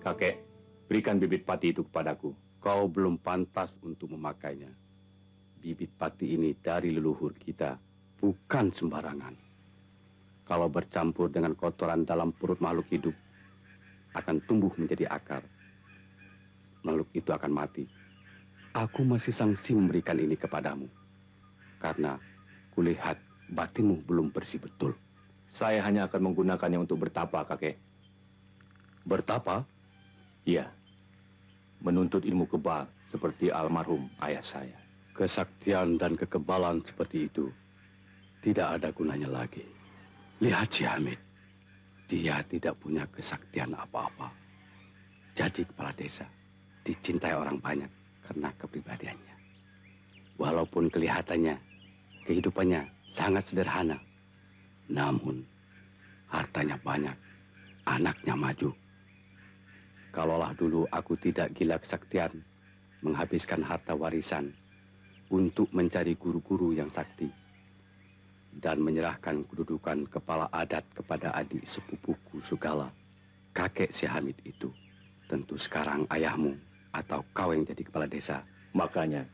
Kakek, berikan bibit pati itu kepadaku. Kau belum pantas untuk memakainya. Bibit pati ini dari leluhur kita, bukan sembarangan. Kalau bercampur dengan kotoran dalam perut makhluk hidup, akan tumbuh menjadi akar. Makhluk itu akan mati. Aku masih sangsi memberikan ini kepadamu. Karena kulihat batinmu belum bersih betul. Saya hanya akan menggunakannya untuk bertapa, kakek. Bertapa? Iya. Menuntut ilmu kebal seperti almarhum ayah saya. Kesaktian dan kekebalan seperti itu tidak ada gunanya lagi. Lihat si Hamid. Dia tidak punya kesaktian apa-apa. Jadi kepala desa dicintai orang banyak karena kepribadiannya. Walaupun kelihatannya kehidupannya sangat sederhana, namun hartanya banyak, anaknya maju. Kalaulah dulu aku tidak gila kesaktian, menghabiskan harta warisan untuk mencari guru-guru yang sakti dan menyerahkan kedudukan kepala adat kepada adik sepupuku Sugala, kakek si Hamid itu, tentu sekarang ayahmu atau kau yang jadi kepala desa. Makanya,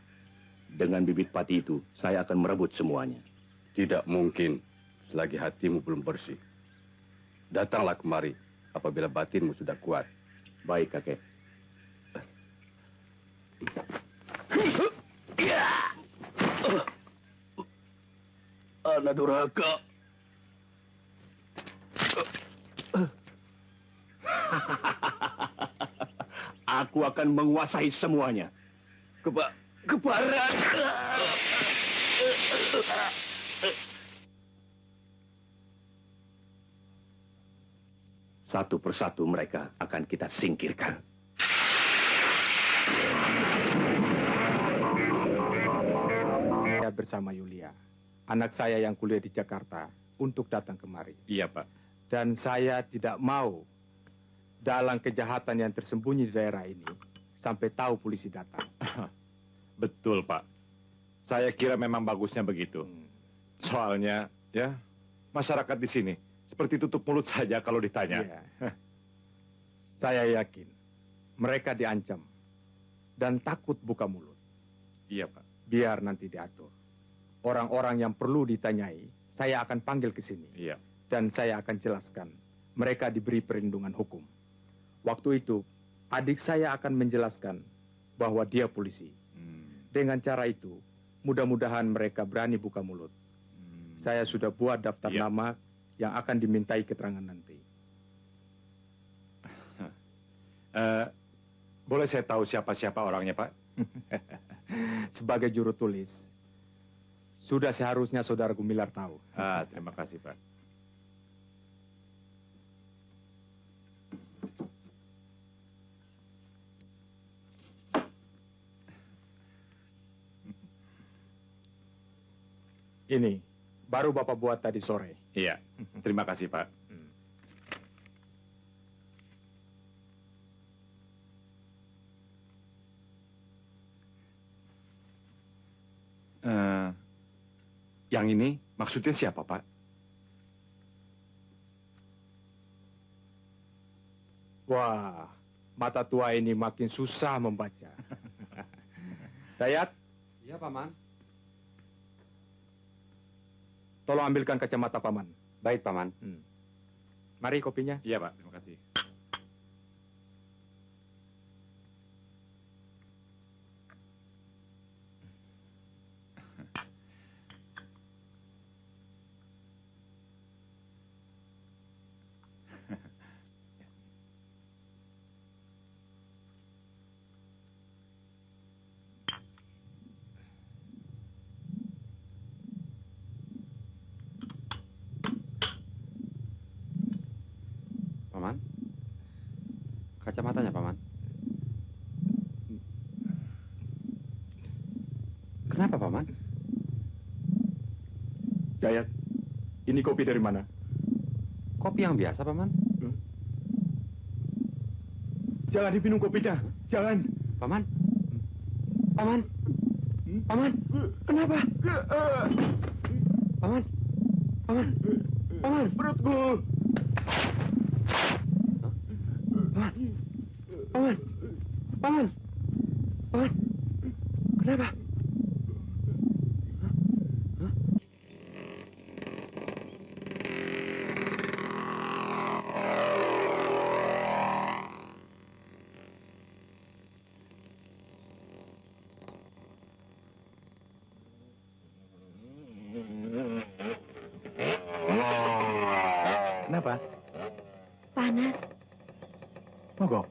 dengan bibit pati itu, saya akan merebut semuanya. Tidak mungkin selagi hatimu belum bersih. Datanglah kemari apabila batinmu sudah kuat. Baik, kakek. Anak durhaka. Aku akan menguasai semuanya. Keparat. Satu persatu mereka akan kita singkirkan. Saya bersama Yulia, anak saya yang kuliah di Jakarta, untuk datang kemari. Iya, Pak. Dan saya tidak mau dalang kejahatan yang tersembunyi di daerah ini sampai tahu polisi datang. Betul, Pak. Saya kira memang bagusnya begitu. Soalnya, ya, masyarakat di sini seperti tutup mulut saja kalau ditanya. Iya. Saya yakin mereka diancam dan takut buka mulut. Iya, Pak. Biar nanti diatur. Orang-orang yang perlu ditanyai, saya akan panggil ke sini. Iya. Dan saya akan jelaskan. Mereka diberi perlindungan hukum. Waktu itu, adik saya akan menjelaskan bahwa dia polisi. Dengan cara itu, mudah-mudahan mereka berani buka mulut. Saya sudah buat daftar nama yang akan dimintai keterangan nanti. Boleh saya tahu siapa-siapa orangnya, Pak? Sebagai juru tulis, sudah seharusnya saudara Gumilar tahu. Terima kasih, Pak. Ini, baru Bapak buat tadi sore. Iya, terima kasih, Pak. Yang ini maksudnya siapa, Pak? Wah, mata tua ini makin susah membaca. Dayat? Iya, Paman. Tolong ambilkan kacamata Paman. Baik, Paman. Mari kopinya. Iya, Pak. Terima kasih. Paman. Kacamatanya, Paman. Kenapa, Paman? Dayat, ini kopi dari mana? Kopi yang biasa, Paman. Jangan diminum kopinya. Jangan. Paman. Paman. Paman. Kenapa? Paman. Paman. Paman. Perutku. Paman. Paman. Paman. Paman. Kenapa? Kenapa? Panas. Mogok.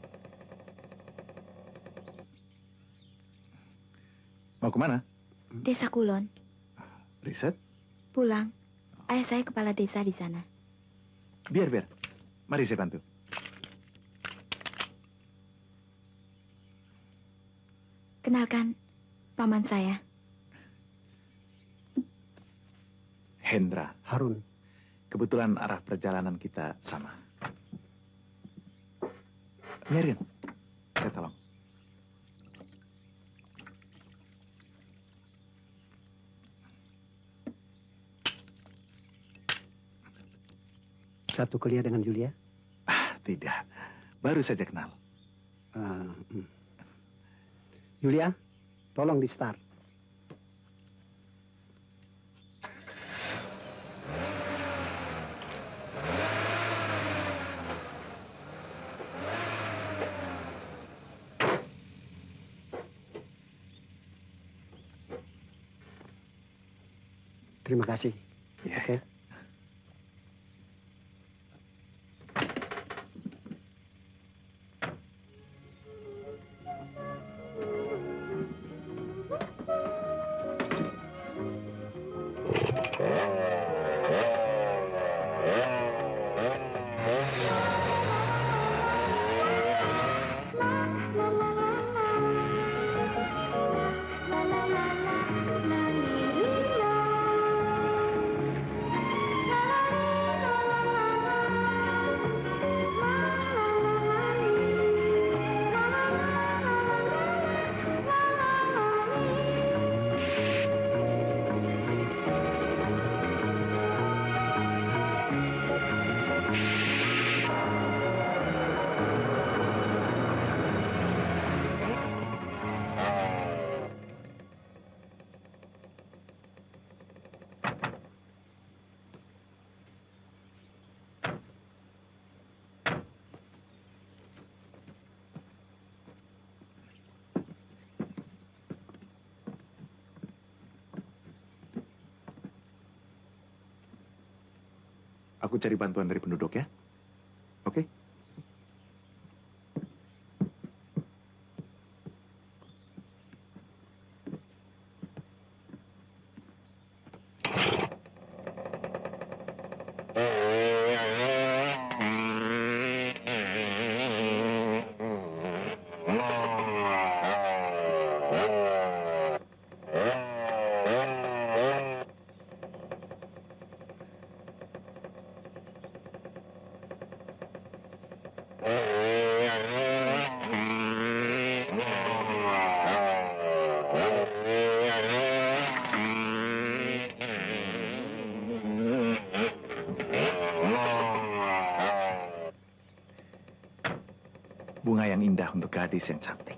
Mau kemana? Desa Kulon. Riset? Pulang. Ayah saya kepala desa di sana. Biar. Mari saya bantu. Kenalkan, paman saya. Hendra. Harun. Kebetulan arah perjalanan kita sama. Nyerin, saya tolong. Satu kuliah dengan Julia? Tidak, baru saja kenal. Julia, tolong di start. Terima kasih. Ya. Oke. Aku cari bantuan dari penduduk ya. Oke? Bunga yang indah untuk gadis yang cantik.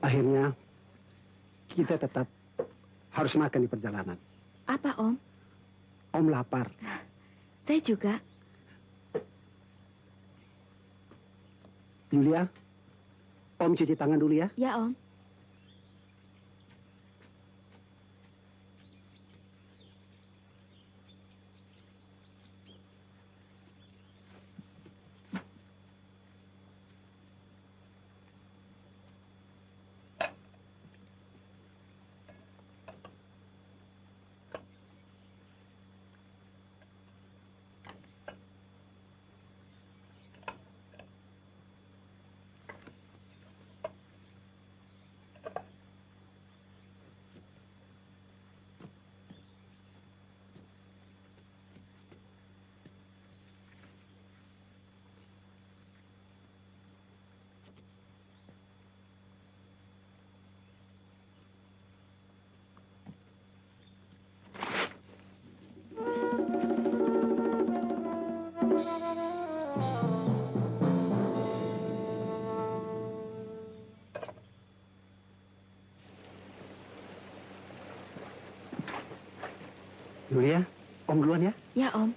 Akhirnya, kita tetap harus makan di perjalanan. Apa, Om? Om lapar. Saya juga. Julia, Om cuci tangan dulu ya. Ya, Om. Yulia, Om duluan ya. Ya, Om.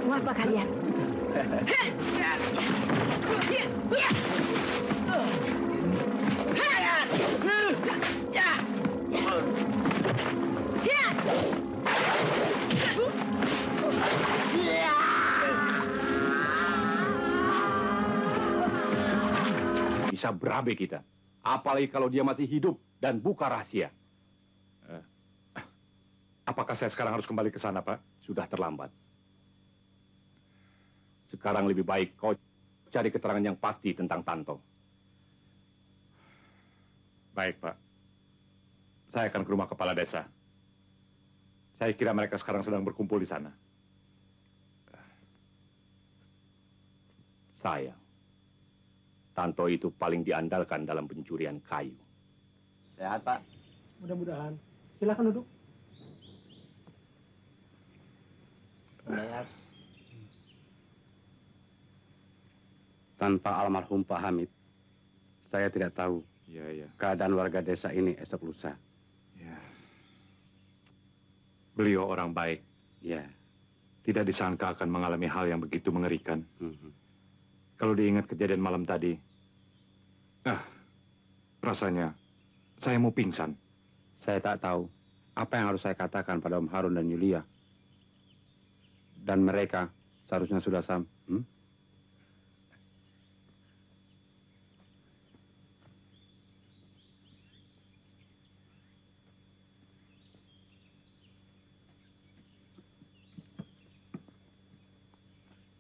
Mau apa kalian? Bisa berabe kita. Apalagi kalau dia masih hidup dan buka rahasia. Apakah saya sekarang harus kembali ke sana, Pak? Sudah terlambat. Sekarang lebih baik kau cari keterangan yang pasti tentang Tanto. Baik, Pak. Saya akan ke rumah kepala desa. Saya kira mereka sekarang sedang berkumpul di sana. Sayang. Tanto itu paling diandalkan dalam pencurian kayu. Sehat, Pak. Mudah-mudahan. Silakan duduk. Sehat. Tanpa almarhum Pak Hamid, saya tidak tahu Iya. keadaan warga desa ini esok lusa. Ya. Beliau orang baik. Ya. Tidak disangka akan mengalami hal yang begitu mengerikan. Mhm. Kalau diingat kejadian malam tadi, rasanya saya mau pingsan. Saya tak tahu apa yang harus saya katakan pada Om Harun dan Yulia. Dan mereka seharusnya sudah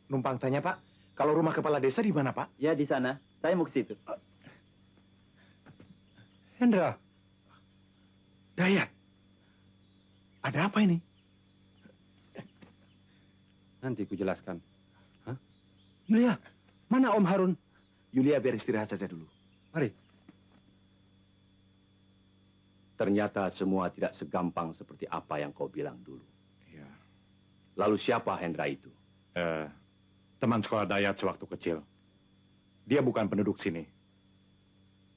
Numpang tanya, Pak. Kalau rumah kepala desa di mana, Pak? Ya, di sana. Saya mau ke situ. Hendra. Dayat. Ada apa ini? Nanti ku jelaskan. Yulia. Mana Om Harun? Yulia biar istirahat saja dulu. Mari. Ternyata semua tidak segampang seperti apa yang kau bilang dulu. Ya. Lalu siapa Hendra itu? Teman sekolah Dayat sewaktu kecil. Dia bukan penduduk sini.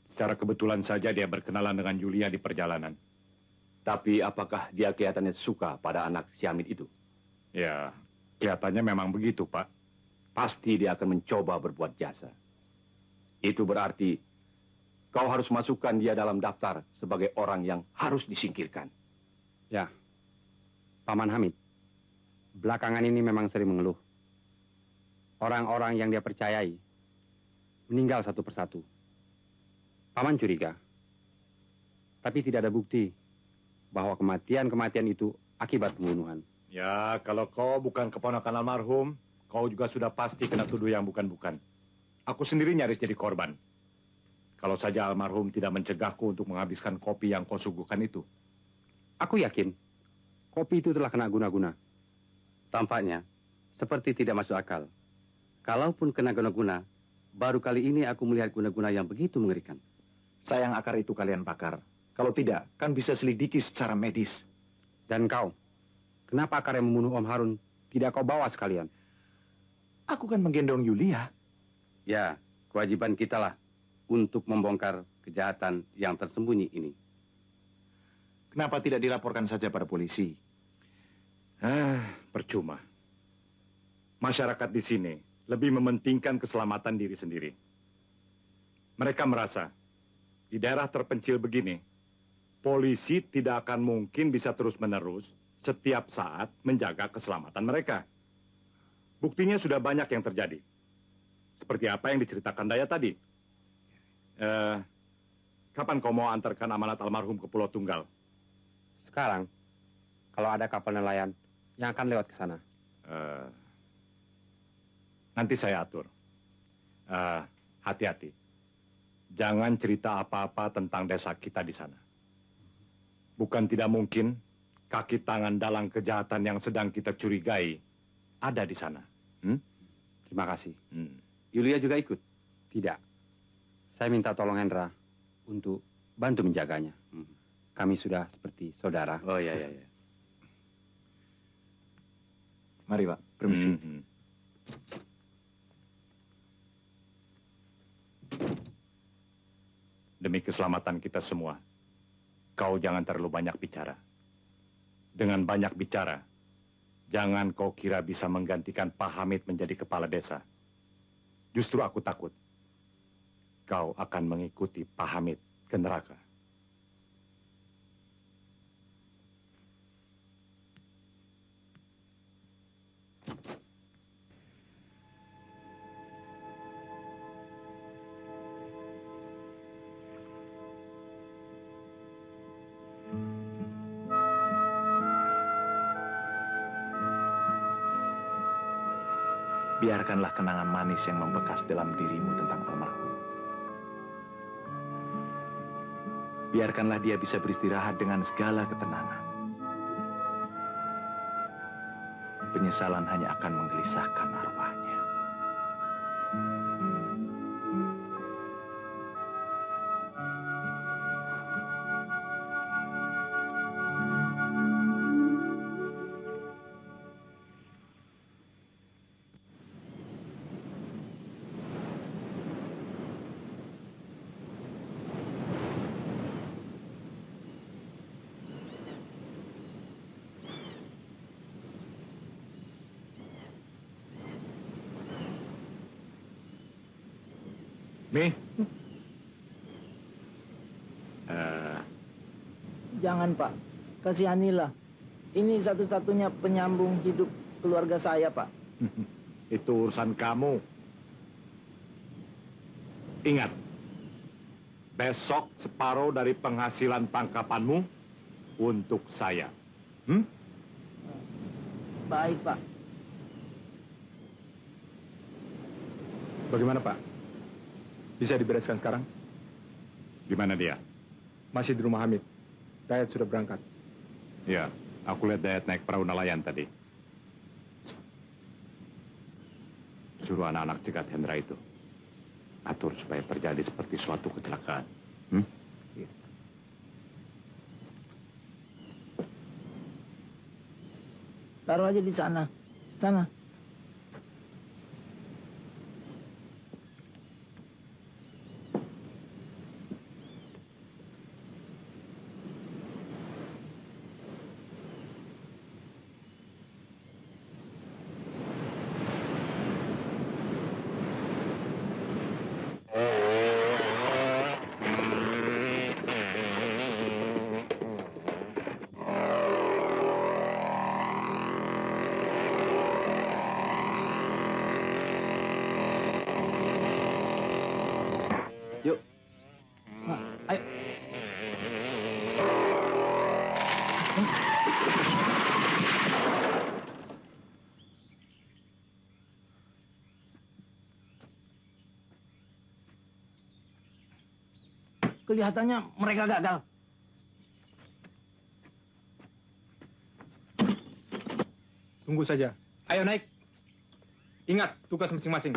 Secara kebetulan saja dia berkenalan dengan Yulia di perjalanan. Tapi apakah dia kelihatannya suka pada anak si Hamid itu? Ya, kelihatannya memang begitu, Pak. Pasti dia akan mencoba berbuat jasa. Itu berarti kau harus masukkan dia dalam daftar sebagai orang yang harus disingkirkan. Ya, Paman Hamid. Belakangan ini memang sering mengeluh. Orang-orang yang dia percayai meninggal satu persatu. Paman curiga. Tapi tidak ada bukti bahwa kematian-kematian itu akibat pembunuhan. Ya, kalau kau bukan keponakan almarhum, kau juga sudah pasti kena tuduh yang bukan-bukan. Aku sendiri nyaris jadi korban. Kalau saja almarhum tidak mencegahku untuk menghabiskan kopi yang kau suguhkan itu. Aku yakin kopi itu telah kena guna-guna. Tampaknya seperti tidak masuk akal. Kalaupun kena guna-guna, baru kali ini aku melihat guna-guna yang begitu mengerikan. Sayang akar itu kalian bakar. Kalau tidak, kan bisa selidiki secara medis. Dan kau, kenapa akar yang membunuh Om Harun tidak kau bawa sekalian? Aku kan menggendong Yulia. Ya, kewajiban kita lah untuk membongkar kejahatan yang tersembunyi ini. Kenapa tidak dilaporkan saja pada polisi? Percuma. Masyarakat di sini lebih mementingkan keselamatan diri sendiri. Mereka merasa di daerah terpencil begini, polisi tidak akan mungkin bisa terus-menerus setiap saat menjaga keselamatan mereka. Buktinya sudah banyak yang terjadi. Seperti apa yang diceritakan Daya tadi. Kapan kau mau antarkan amanat almarhum ke Pulau Tunggal? Sekarang, kalau ada kapal nelayan yang akan lewat ke sana. Nanti saya atur. Hati-hati. Jangan cerita apa-apa tentang desa kita di sana. Bukan tidak mungkin kaki tangan dalang kejahatan yang sedang kita curigai ada di sana. Terima kasih. Yulia juga ikut? Tidak. Saya minta tolong Hendra untuk bantu menjaganya. Kami sudah seperti saudara. Oh iya. Mari Pak, permisi. Demi keselamatan kita semua, kau jangan terlalu banyak bicara. Dengan banyak bicara, jangan kau kira bisa menggantikan Pak Hamid menjadi kepala desa. Justru aku takut kau akan mengikuti Pak Hamid ke neraka. Biarkanlah kenangan manis yang membekas dalam dirimu tentang almarhum. Biarkanlah dia bisa beristirahat dengan segala ketenangan. Penyesalan hanya akan menggelisahkan arwahnya. Mi? Jangan, Pak. Kasihanilah. Ini satu-satunya penyambung hidup keluarga saya, Pak. Itu urusan kamu. Ingat, besok separuh dari penghasilan tangkapanmu untuk saya. Baik, Pak. Bagaimana, Pak? Bisa dibereskan sekarang? Di mana dia? Masih di rumah Hamid. Dayat sudah berangkat. Ya, aku lihat Dayat naik perahu nelayan tadi. Suruh anak-anak cegat Hendra itu. Atur supaya terjadi seperti suatu kecelakaan. Taruh aja di sana. Sana. Yuk. Ayo. Kelihatannya mereka gagal. Tunggu saja. Ayo naik. Ingat tugas masing-masing.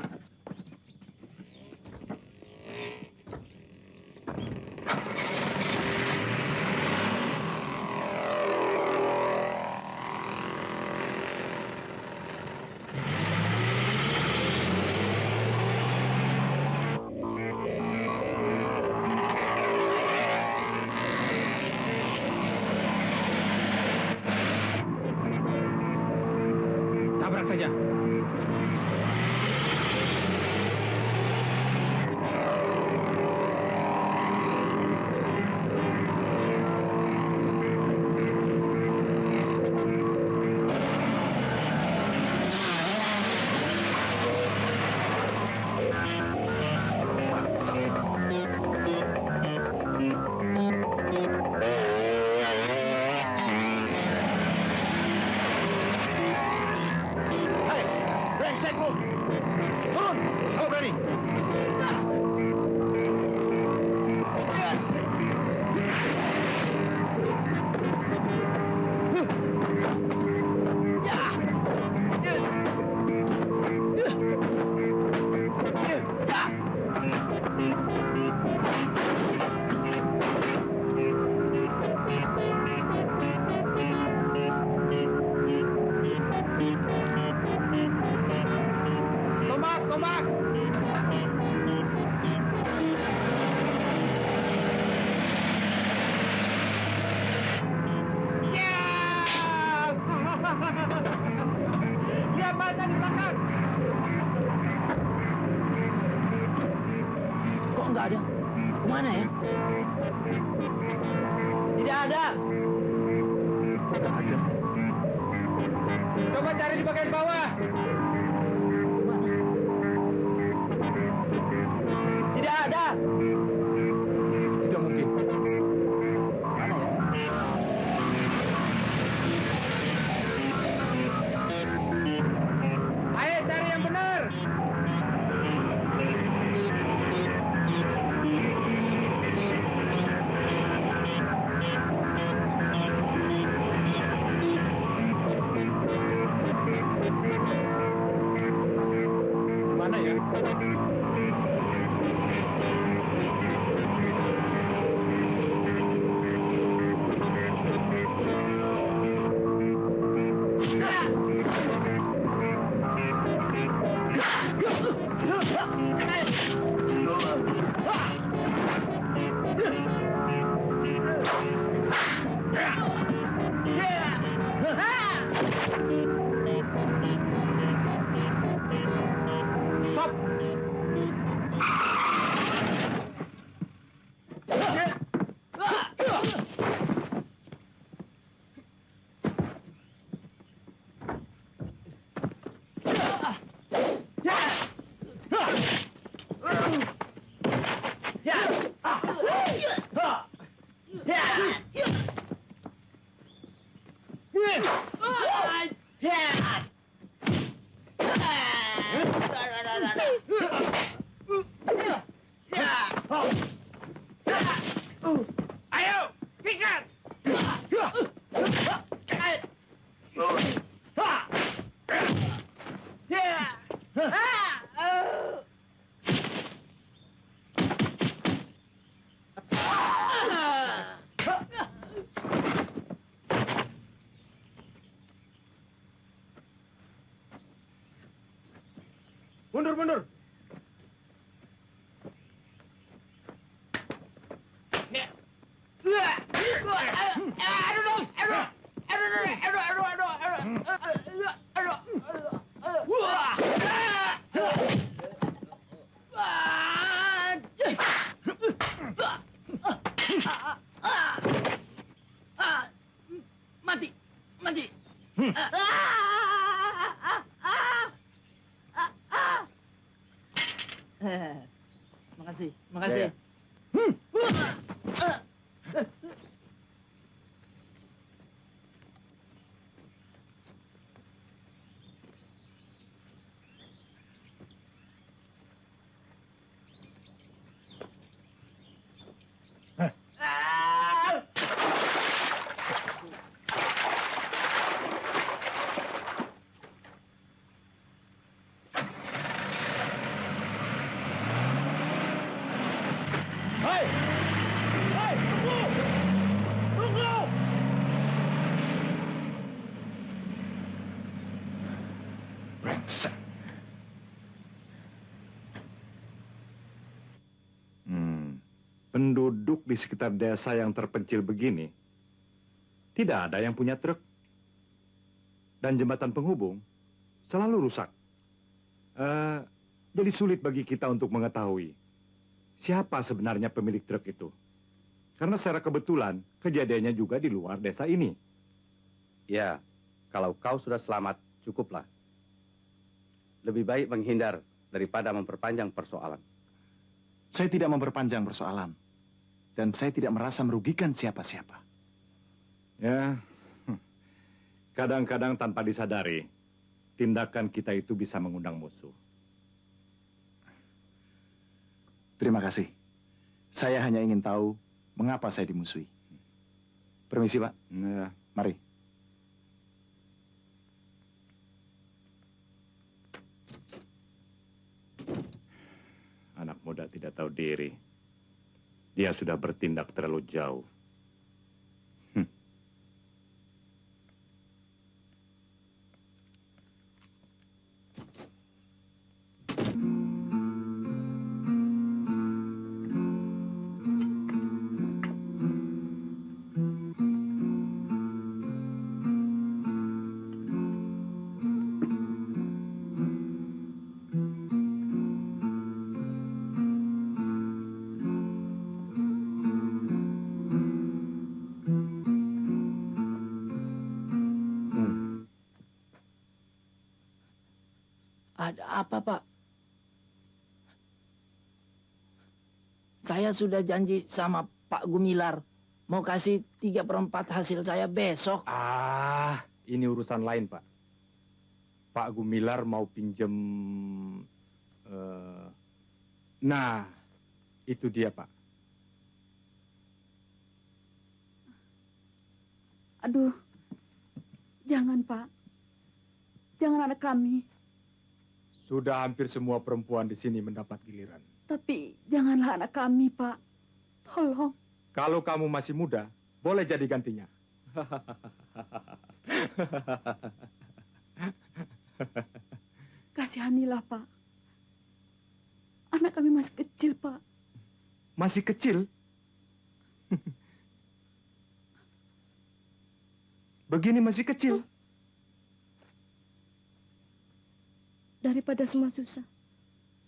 Tabrak saja. Brengsek lu! Turun! Kalau berani! Tombak! Tombak! Lihat mata di belakang! Kok nggak ada? Kemana ya? Tidak ada. Nggak ada. Coba cari di bagian bawah. Kemana? Tidak ada. Tidak mungkin. Mana ya? Ayo cari yang benar. Mana ya? Stop. Ayo, sikat. Mundur, mundur. Mati, mati. Makasih, makasih. Brengsek. Penduduk di sekitar desa yang terpencil begini, tidak ada yang punya truk. Dan jembatan penghubung selalu rusak. Jadi sulit bagi kita untuk mengetahui siapa sebenarnya pemilik truk itu. Karena secara kebetulan kejadiannya juga di luar desa ini. Ya, kalau kau sudah selamat, cukuplah. Lebih baik menghindar daripada memperpanjang persoalan. Saya tidak memperpanjang persoalan. Dan saya tidak merasa merugikan siapa-siapa. Ya, kadang-kadang tanpa disadari, tindakan kita itu bisa mengundang musuh. Terima kasih. Saya hanya ingin tahu mengapa saya dimusuhi. Permisi, Pak. Ya. Mari. Anak muda tidak tahu diri. Dia sudah bertindak terlalu jauh. Ada apa, Pak? Saya sudah janji sama Pak Gumilar. Mau kasih 3/4 hasil saya besok. Ini urusan lain, Pak. Pak Gumilar mau pinjem... Nah, itu dia, Pak. Aduh, jangan, Pak. Jangan anak kami. Sudah hampir semua perempuan di sini mendapat giliran. Tapi janganlah anak kami, Pak. Tolong. Kalau kamu masih muda, boleh jadi gantinya. Kasihanilah, Pak. Anak kami masih kecil, Pak. Masih kecil? Begini masih kecil? Daripada semua susah,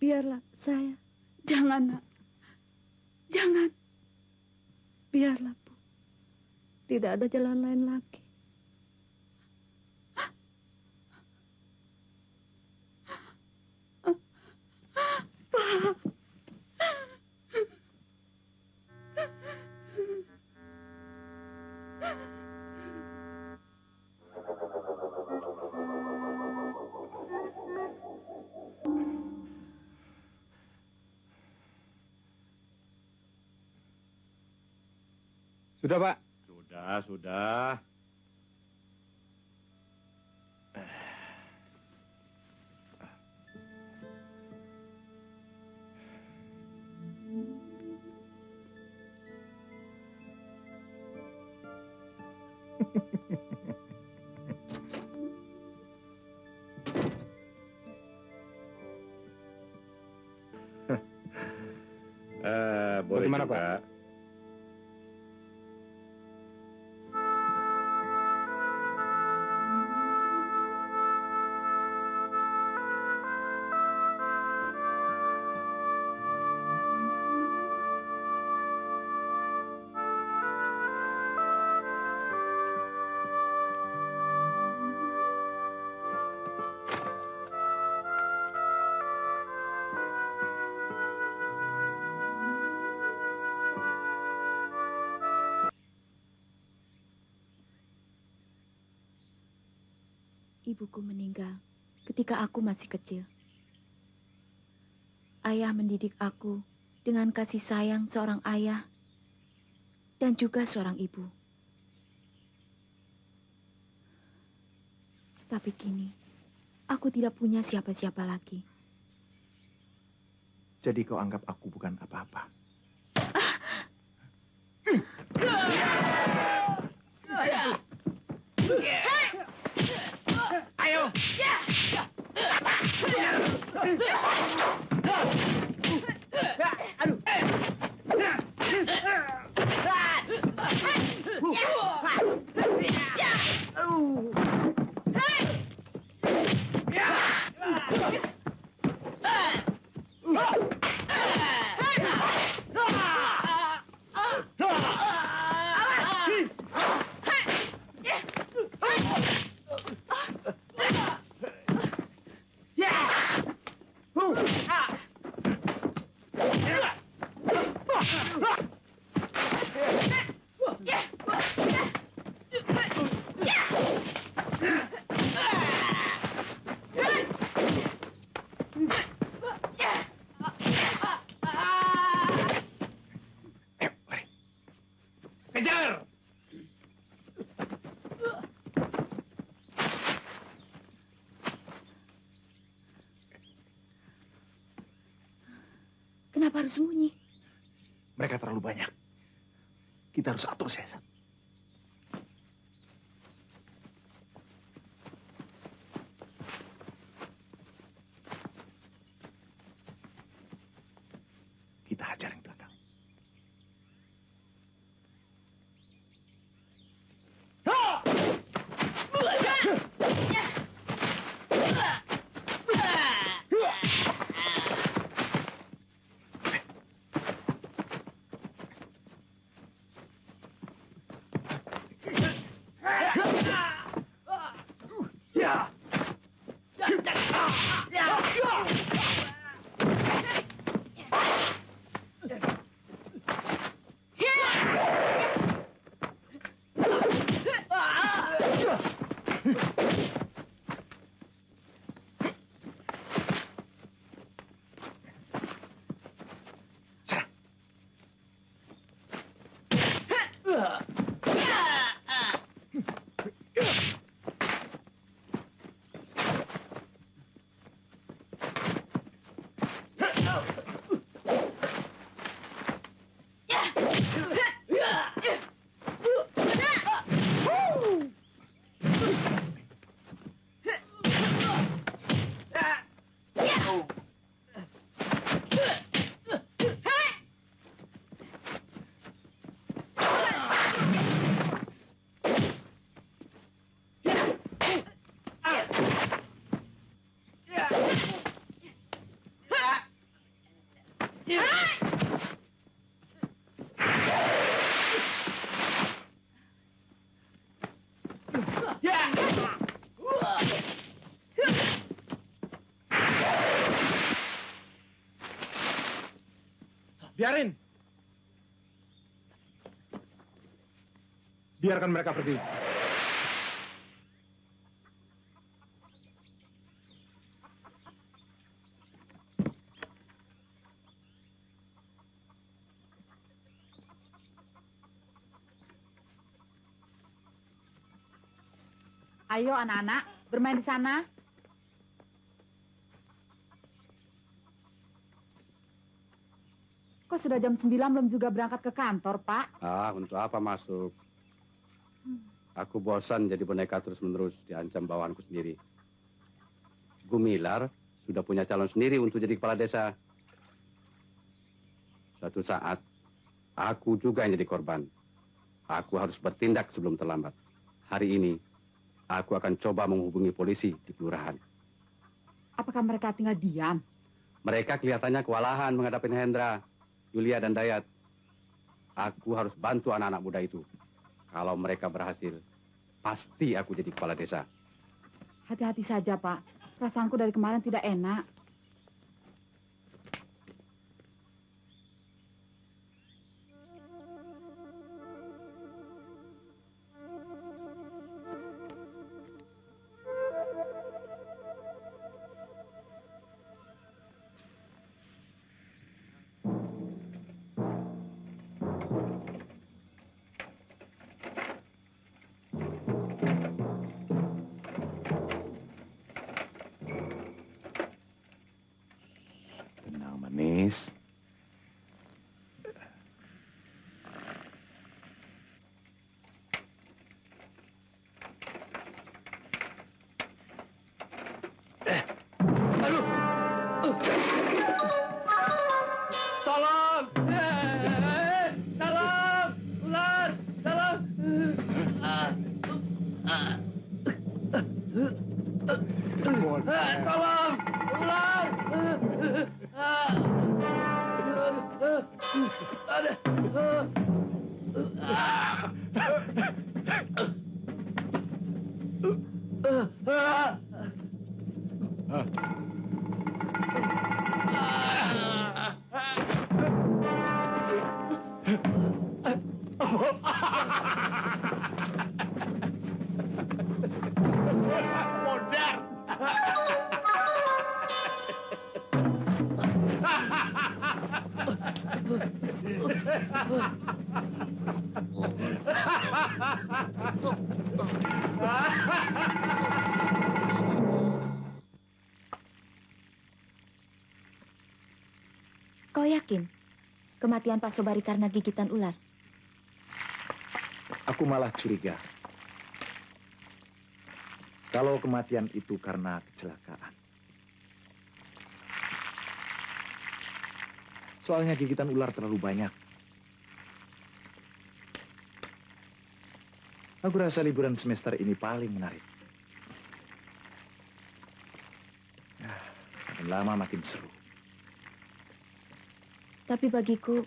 biarlah saya. Jangan, Nak. Jangan. Biarlah, Bu. Tidak ada jalan lain lagi. Pak. Sudah, Pak. Sudah. Boleh Bagaimana, juga. Pak? Ibuku meninggal ketika aku masih kecil. Ayah mendidik aku dengan kasih sayang seorang ayah dan juga seorang ibu. Tapi kini, aku tidak punya siapa-siapa lagi. Jadi kau anggap aku bukan apa-apa. Ayo! Kejar! Kenapa harus sembunyi? Mereka terlalu banyak. Kita harus atur siasat. Kita hajar yang belakang. Biarin. Biarkan mereka pergi. Ayo anak-anak, bermain di sana. Kok sudah jam 9 belum juga berangkat ke kantor, Pak? Untuk apa masuk? Aku bosan jadi boneka terus-menerus diancam bawahanku sendiri. Gumilar sudah punya calon sendiri untuk jadi kepala desa. Suatu saat, aku juga yang jadi korban. Aku harus bertindak sebelum terlambat. Hari ini, aku akan coba menghubungi polisi di kelurahan. Apakah mereka tinggal diam? Mereka kelihatannya kewalahan menghadapi Hendra, Yulia, dan Dayat. Aku harus bantu anak-anak muda itu. Kalau mereka berhasil, pasti aku jadi kepala desa. Hati-hati saja, Pak. Perasaanku dari kemarin tidak enak. Tenang, manis. Tolong, ular. Kau yakin kematian Pak Sobari karena gigitan ular? Aku malah curiga. Kalau kematian itu karena kecelakaan. Soalnya gigitan ular terlalu banyak. Aku rasa liburan semester ini paling menarik. Makin lama makin seru. Tapi bagiku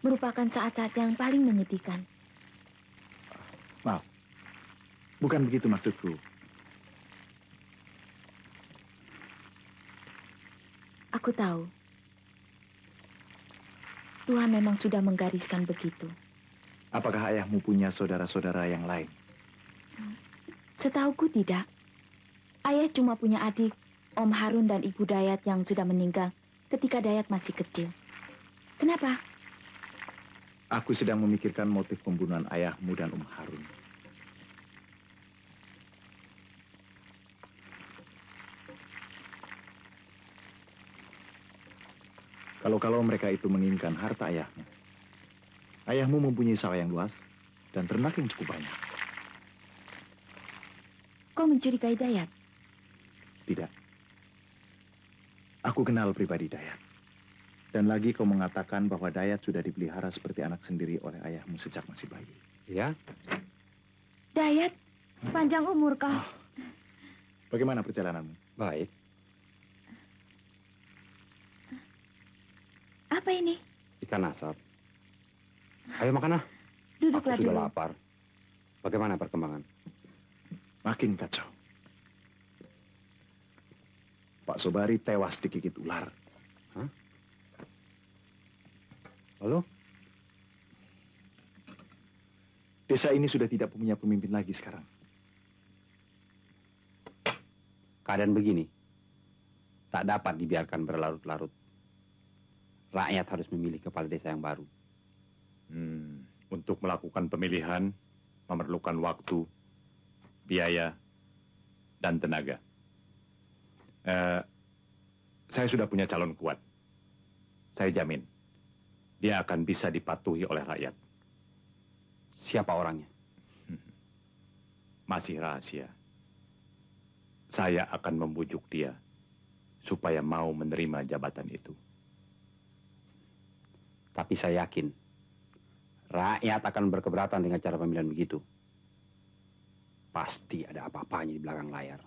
merupakan saat-saat yang paling menyedihkan. Maaf, bukan begitu maksudku. Aku tahu. Tuhan memang sudah menggariskan begitu. Apakah ayahmu punya saudara-saudara yang lain? Setauku tidak. Ayah cuma punya adik, Om Harun dan Ibu Dayat yang sudah meninggal ketika Dayat masih kecil. Kenapa? Aku sedang memikirkan motif pembunuhan ayahmu dan Om Harun. Kalau mereka itu menginginkan harta ayahmu. Ayahmu mempunyai sawah yang luas dan ternak yang cukup banyak. Kau mencurigai Dayat? Tidak. Aku kenal pribadi Dayat. Dan lagi kau mengatakan bahwa Dayat sudah dipelihara seperti anak sendiri oleh ayahmu sejak masih bayi. Ya? Dayat, panjang umur kau. Bagaimana perjalananmu? Baik. Apa ini? Ikan asap. Ayo makan ah. Duduklah Aku sudah dulu. lapar. Bagaimana perkembangan? Makin kacau. Pak Sobari tewas digigit ular. Hah? Lalu? Desa ini sudah tidak punya pemimpin lagi sekarang. Keadaan begini tak dapat dibiarkan berlarut-larut. Rakyat harus memilih kepala desa yang baru. Untuk melakukan pemilihan memerlukan waktu, biaya, dan tenaga. Saya sudah punya calon kuat. Saya jamin dia akan bisa dipatuhi oleh rakyat. Siapa orangnya? Masih rahasia. Saya akan membujuk dia supaya mau menerima jabatan itu. Tapi saya yakin rakyat akan berkeberatan dengan cara pemilihan begitu. Pasti ada apa-apanya di belakang layar.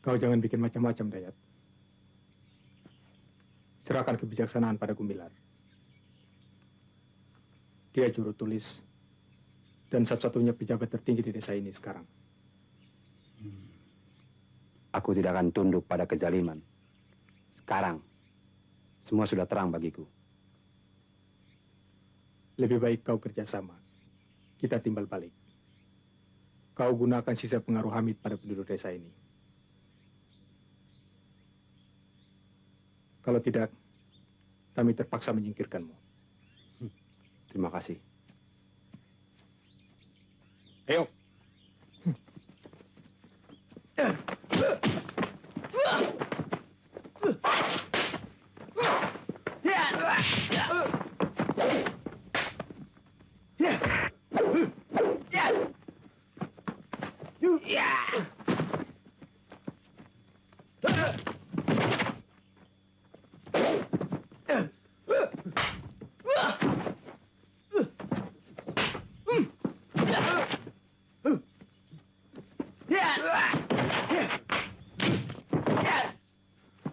Kau jangan bikin macam-macam, Dayat. Serahkan kebijaksanaan pada Gumilar. Dia juru tulis dan satu-satunya pejabat tertinggi di desa ini sekarang. Aku tidak akan tunduk pada kezaliman. Sekarang, semua sudah terang bagiku. Lebih baik kau kerjasama. Kita timbal balik. Kau gunakan sisa pengaruh Hamid pada penduduk desa ini. Kalau tidak, kami terpaksa menyingkirkanmu. Terima kasih. Ayo.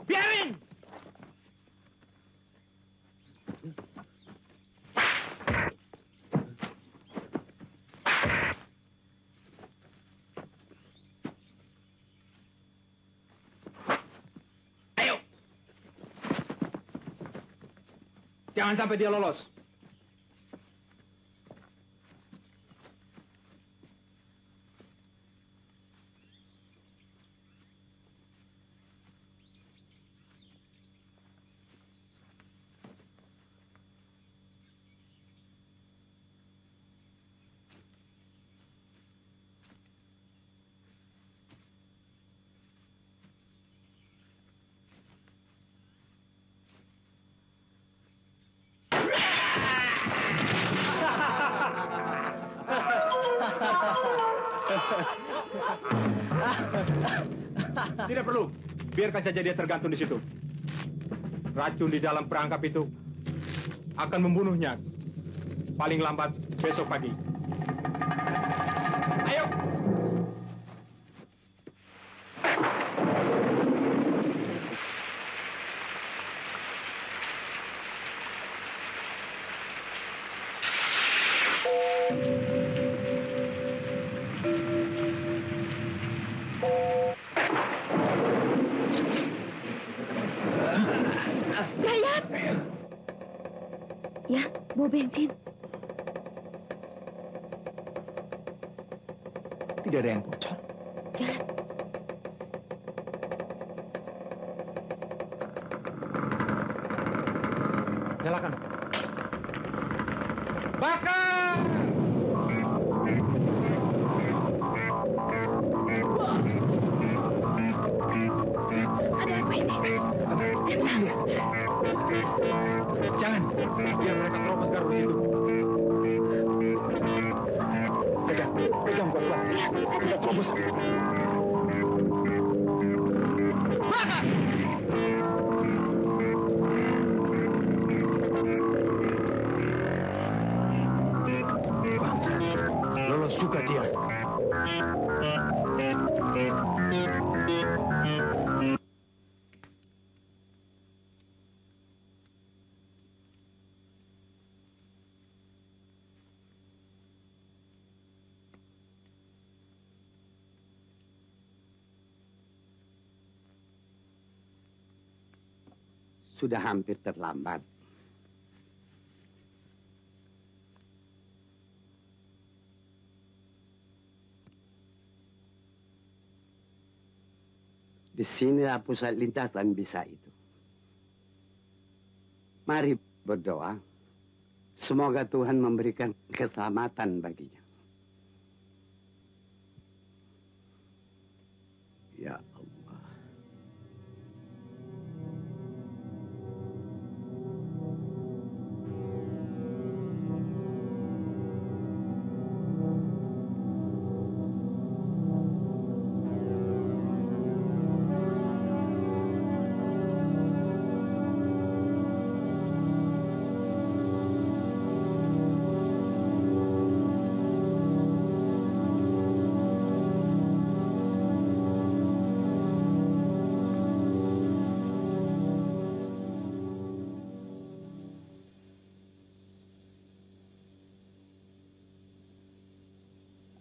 Biarin! Ayo! Jangan sampai dia lolos. Tidak perlu. Biarkan saja dia tergantung di situ. Racun di dalam perangkap itu akan membunuhnya. Paling lambat besok pagi. Ayo! Dayat! Ya, mau bensin. Tidak ada yang bocor. Jalan. Nyalakan. Bakar! Ada apa ini? Jangan, biar mereka terobos garus itu. Pegang kuat-kuat. Tidak terobos. Bakar! Bangsa, lolos juga dia. Sudah hampir terlambat. Di sinilah pusat lintasan bisa itu. Mari berdoa. Semoga Tuhan memberikan keselamatan baginya. Ya Allah.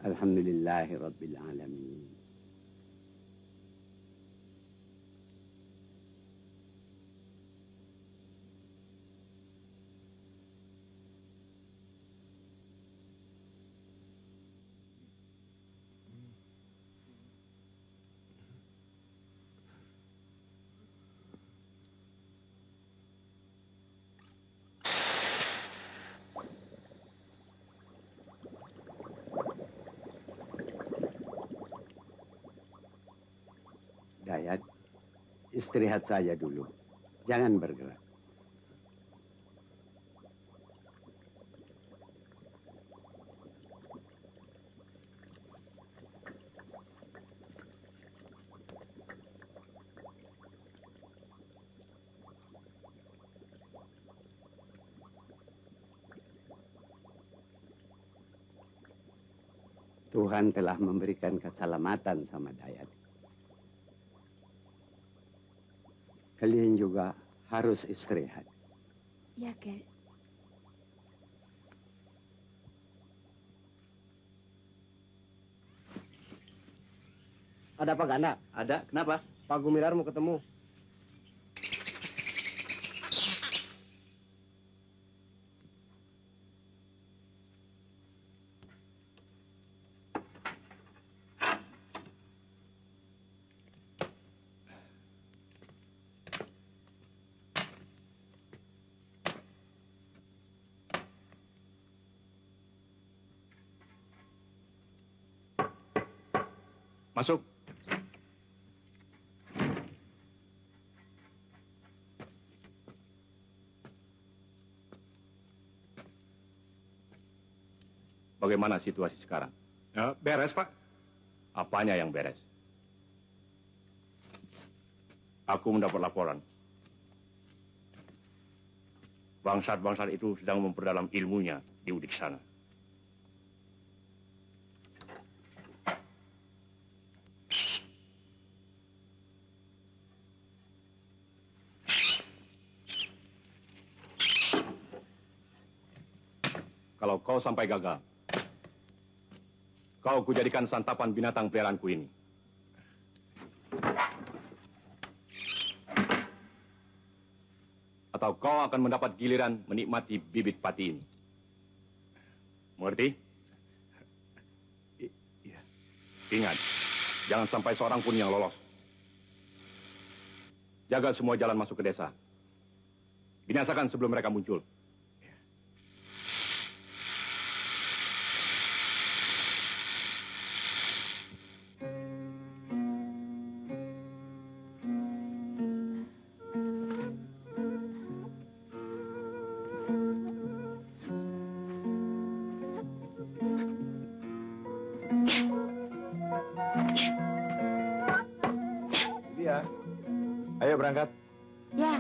Alhamdulillahi Rabbil Alamin. Dayat, istirahat saja dulu. Jangan bergerak. Tuhan telah memberikan keselamatan sama Dayat. Kalian juga harus istirahat. Ya, Kek. Ada apa, Ganda? Ada, kenapa? Pak Gumilar mau ketemu. Masuk. Bagaimana situasi sekarang? Ya, beres, Pak. Apanya yang beres? Aku mendapat laporan. Bangsat-bangsat itu sedang memperdalam ilmunya di Udik sana. Kalau kau sampai gagal, kau kujadikan santapan binatang peliharaanku ini. Atau kau akan mendapat giliran menikmati bibit pati ini. Mengerti? Iya. Ingat, jangan sampai seorang pun yang lolos. Jaga semua jalan masuk ke desa. Binasakan sebelum mereka muncul. Iya. Ayo berangkat. Ya.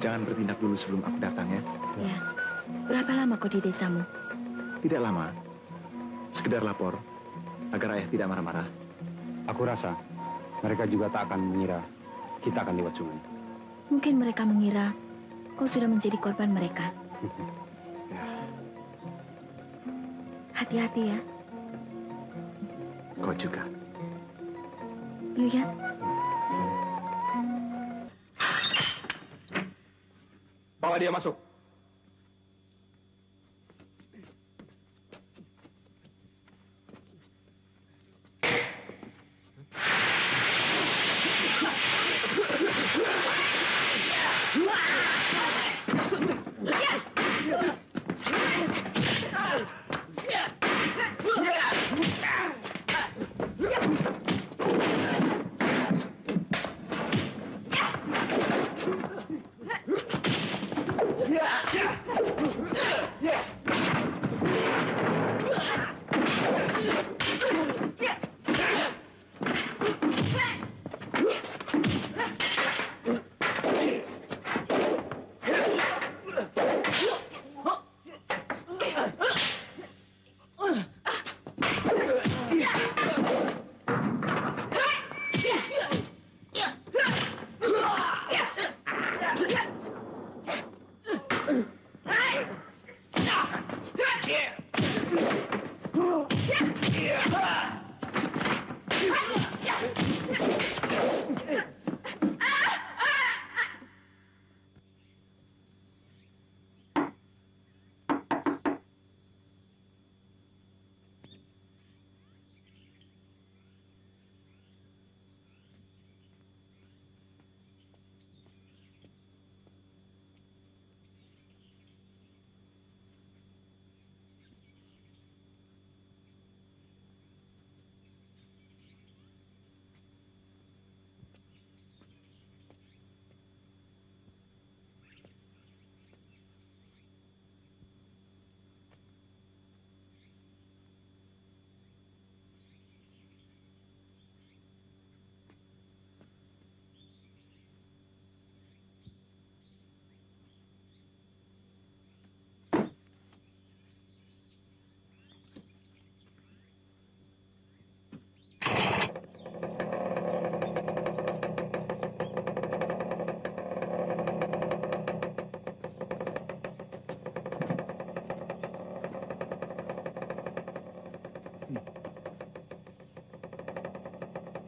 Jangan bertindak dulu sebelum aku datang ya. Ya. Berapa lama kau di desamu? Tidak lama. Sekedar lapor agar ayah tidak marah-marah. Aku rasa mereka juga tak akan mengira kita akan lewat sungai. Mungkin mereka mengira kau sudah menjadi korban mereka. Hati-hati ya. Kau juga. Lihat. Bawa dia masuk.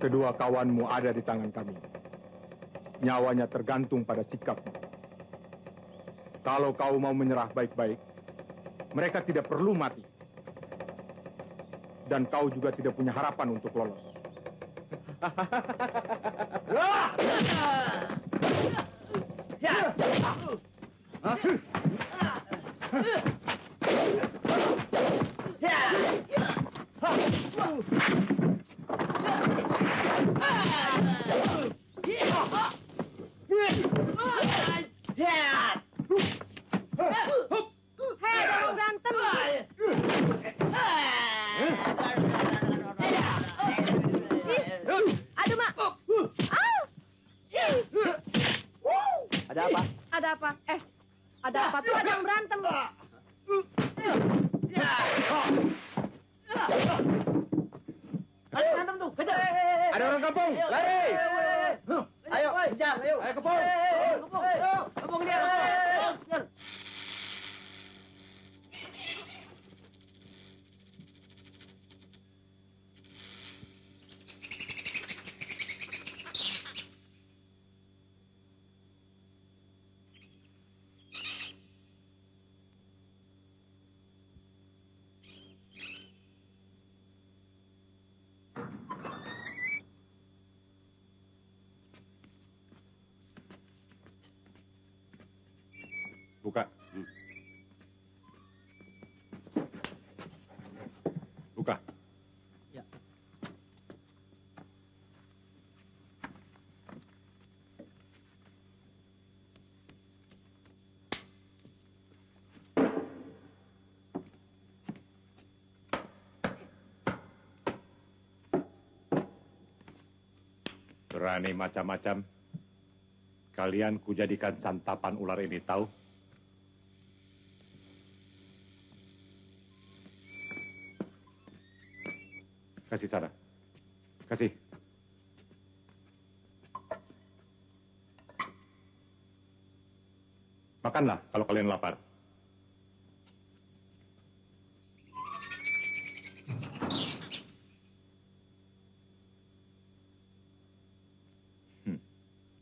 Kedua kawanmu ada di tangan kami. Nyawanya tergantung pada sikapmu. Kalau kau mau menyerah baik-baik, mereka tidak perlu mati. Dan kau juga tidak punya harapan untuk lolos. Aduh, Mak. Ada apa? Ada apa? Ada apa tuh? Ada yang berantem. Ada berantem tuh, kejar. Ada orang kampung, lari. Ayo, kejar, ayo. Ayo kepung. Kepung dia. Kejar. Buka. Buka. Ya. Berani macam-macam. Kalian kujadikan santapan ular ini, tahu? Kasih sana. Kasih. Makanlah kalau kalian lapar.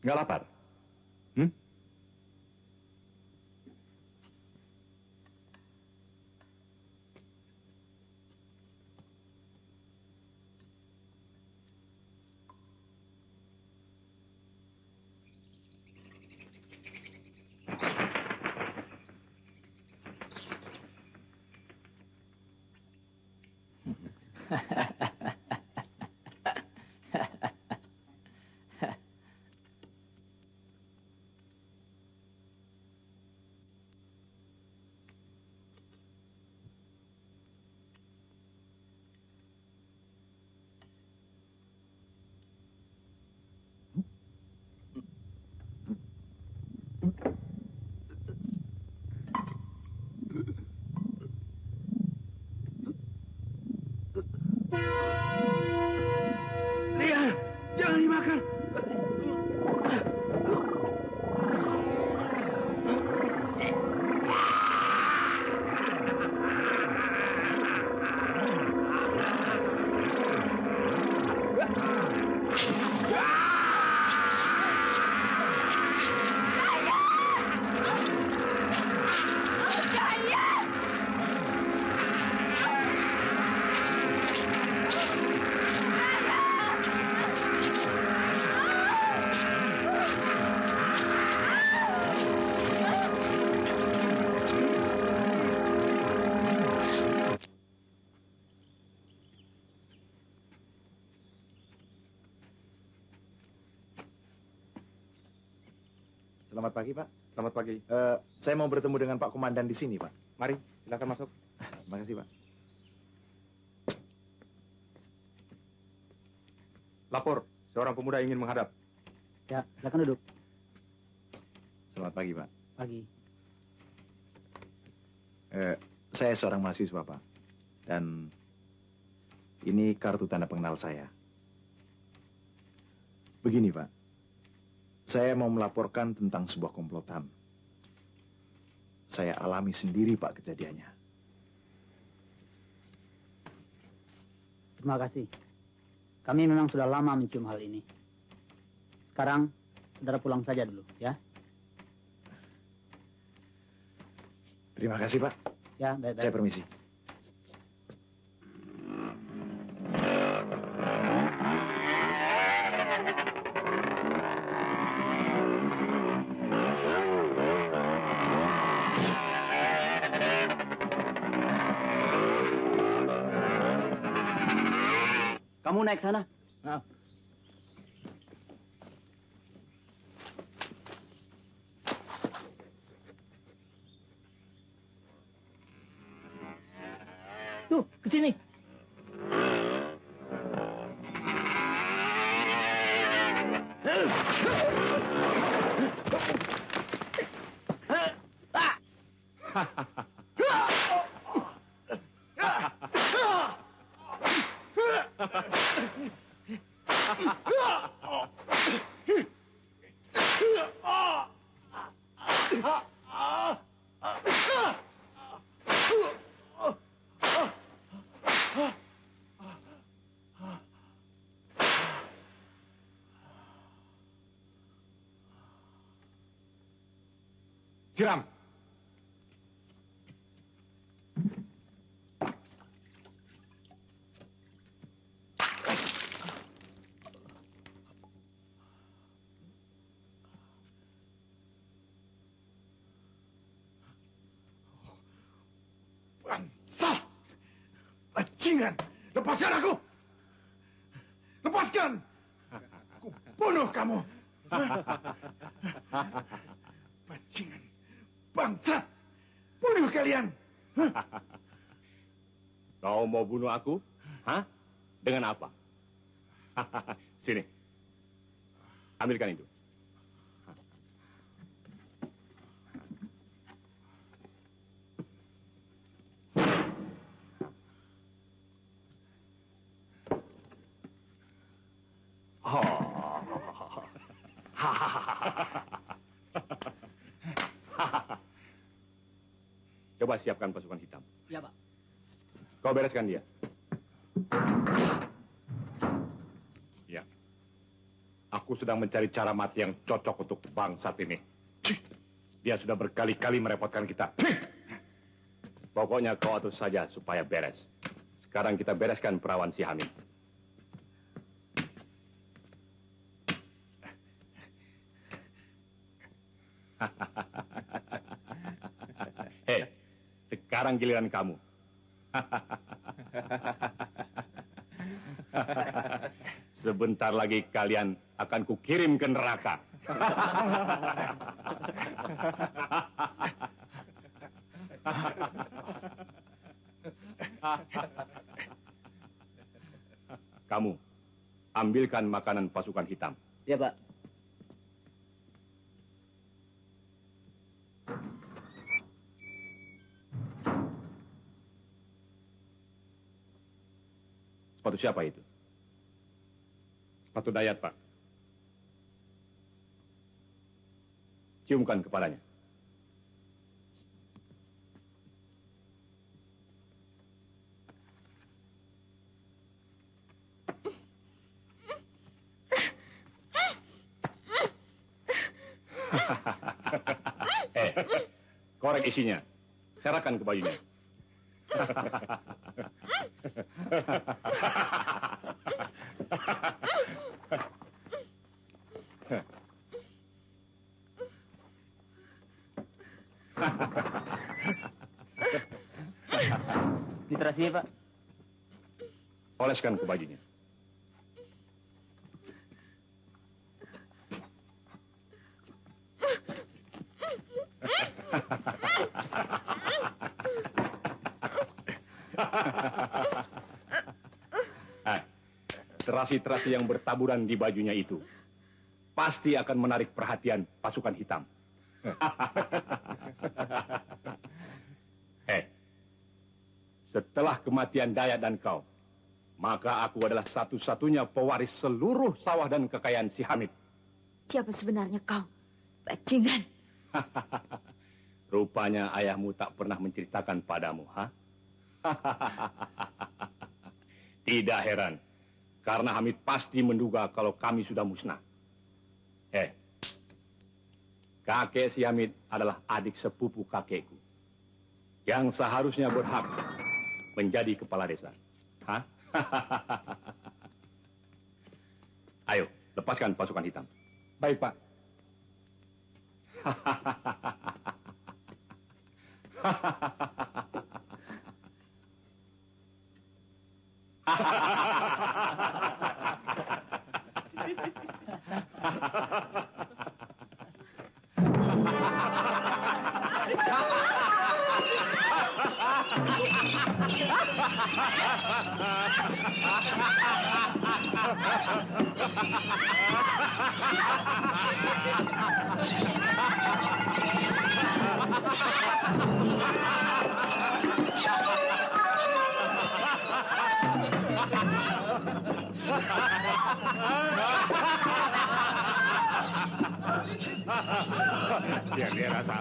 Nggak lapar? Lihat, jangan dimakan. Selamat pagi, Pak. Selamat pagi. Saya mau bertemu dengan Pak Komandan di sini, Pak. Mari, silakan masuk. Terima kasih, Pak. Lapor, seorang pemuda ingin menghadap. Ya, silakan duduk. Selamat pagi, Pak. Pagi. Saya seorang mahasiswa, Pak. Dan ini kartu tanda pengenal saya. Begini, Pak. Saya mau melaporkan tentang sebuah komplotan. Saya alami sendiri, Pak, kejadiannya. Terima kasih. Kami memang sudah lama mencium hal ini. Sekarang, saudara pulang saja dulu, ya. Terima kasih, Pak. Ya, baik-baik. Saya permisi. Kamu naik sana. Nah. Tuh, ke sini. Siram. Bangsa! Bajingan! Lepaskan aku! Lepaskan! Aku bunuh kamu! Bajingan! Bangsat! Bunuh kalian! Kau mau bunuh aku? Hah? Dengan apa? Sini. Ambilkan itu. Coba siapkan pasukan hitam. Ya, Pak. Kau bereskan dia. Ya. Aku sedang mencari cara mati yang cocok untuk bangsat ini. Dia sudah berkali-kali merepotkan kita. Pokoknya kau atur saja supaya beres. Sekarang kita bereskan perawan si Hamid. Hei, sekarang giliran kamu. Sebentar lagi kalian akan kukirim ke neraka. Kamu, ambilkan makanan pasukan hitam. Ya, Pak. Sepatu siapa itu? Sepatu Dayat, Pak. Ciumkan kepalanya. Korek isinya. Serahkan ke bajunya. Literasi, Pak. Oleskan ke bajunya. Terasi-terasi yang bertaburan di bajunya itu pasti akan menarik perhatian pasukan hitam. Setelah kematian Dayat dan kau, maka aku adalah satu-satunya pewaris seluruh sawah dan kekayaan si Hamid. Siapa sebenarnya kau, bajingan? Rupanya ayahmu tak pernah menceritakan padamu, ha? Tidak heran. Karena Hamid pasti menduga kalau kami sudah musnah. Kakek si Hamid adalah adik sepupu kakekku. Yang seharusnya berhak menjadi kepala desa. Hah? Ayo, lepaskan pasukan hitam. Baik, Pak. Dia rasa.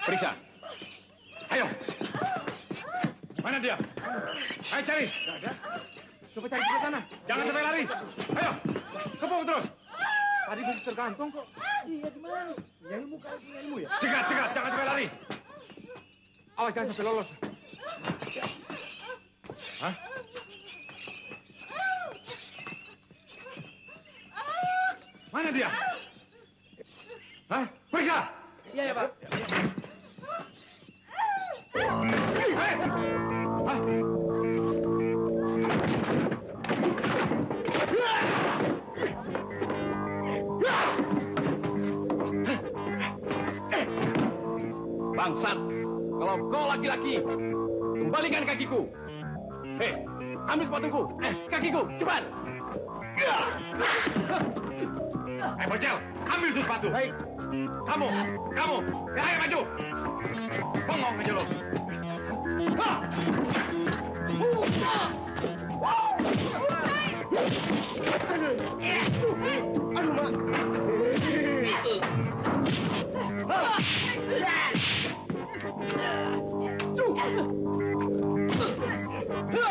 Periksa. Ayo. Mana dia? Ayo cari. Coba cari ke sana. Jangan sampai lari. Ayo. Kepung terus. Tadi masih tergantung kok. Iya, di mana? Yang muka ilmu ya? Cegat. Jangan sampai lari. Awas jangan sampai lolos. Hah? Mana dia? Hah? Periksa. Iya ya, Pak. Hah? Bangsat, kalau kau laki-laki, kembalikan kakiku. Ambil sepatuku. Kakiku, cepat. Bocel, ambil tuh sepatu. Baik. Kamu, ayo maju. Bengong aja lo. Aduh, Mak.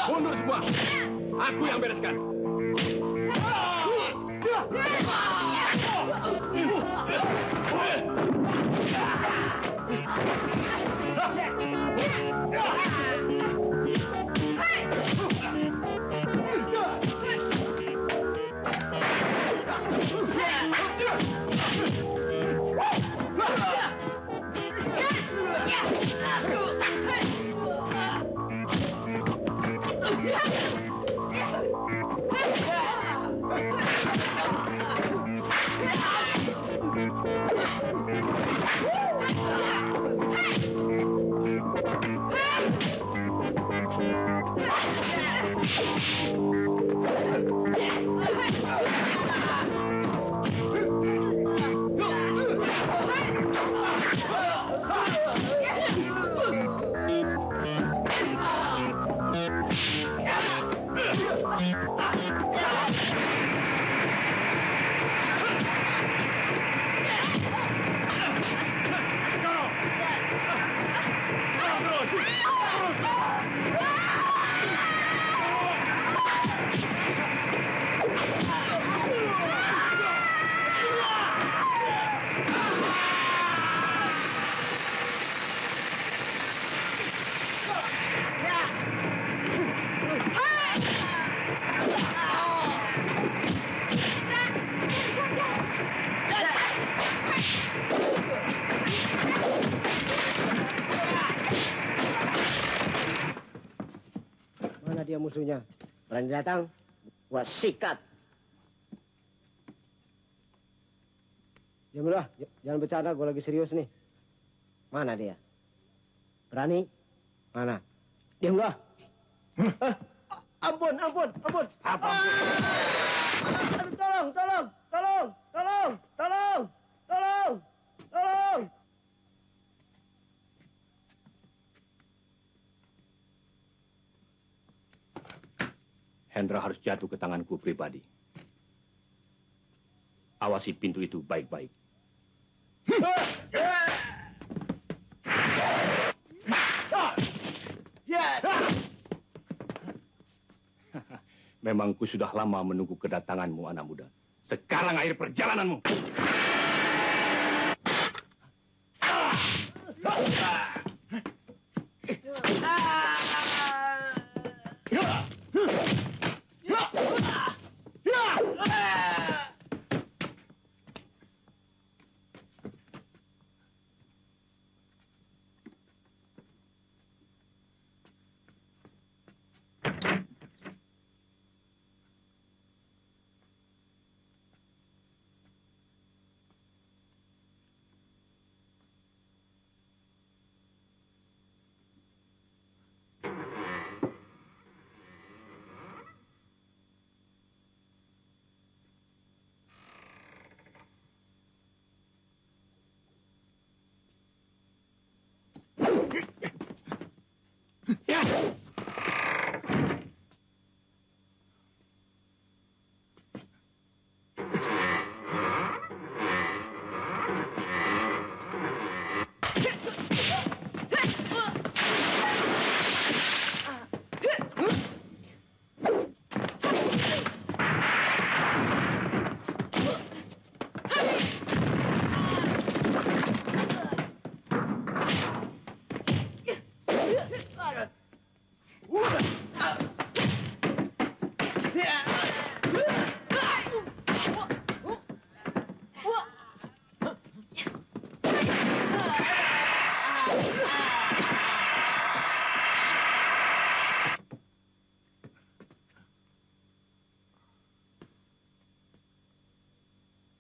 Mundur semua. Aku yang bereskan. dia musuhnya. Berani datang, gua sikat. Diam lah, jangan bercanda, gua lagi serius nih. Mana dia? Berani? Mana? Diam lah. Ampun. Aduh, tolong. Hendra harus jatuh ke tanganku pribadi. Awasi pintu itu baik-baik. Memang ku sudah lama menunggu kedatanganmu, anak muda. Sekarang akhir perjalananmu.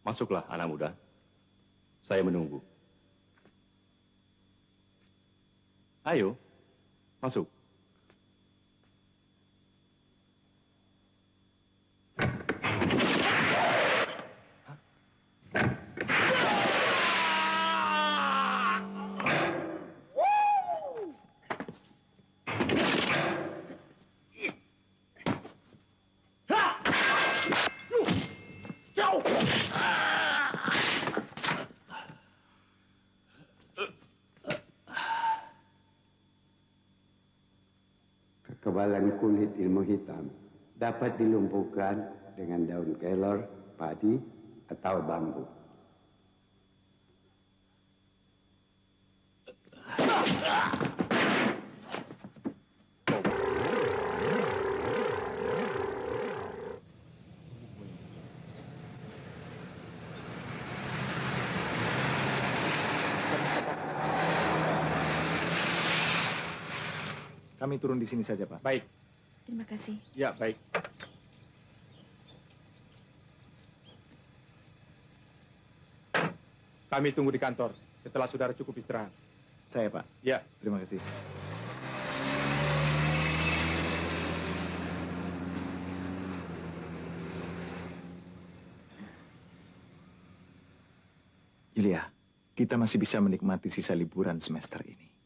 Masuklah, anak muda. Saya menunggu. Ayo, masuk. Kekebalan kulit ilmu hitam dapat dilumpuhkan dengan daun kelor, padi, atau bambu. Kami turun di sini saja, Pak. Baik. Terima kasih. Ya, baik. Kami tunggu di kantor setelah saudara cukup istirahat. Saya, Pak. Ya. Terima kasih. Yulia, kita masih bisa menikmati sisa liburan semester ini.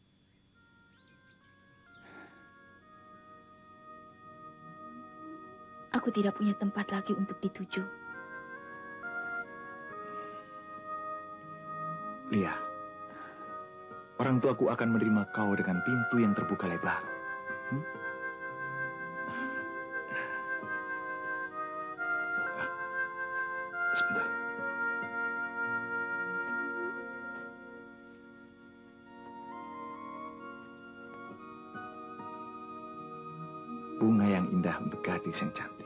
Aku tidak punya tempat lagi untuk dituju. Lia, orang tuaku akan menerima kau dengan pintu yang terbuka lebar. Sebentar. Bunga yang indah untuk gadis yang cantik.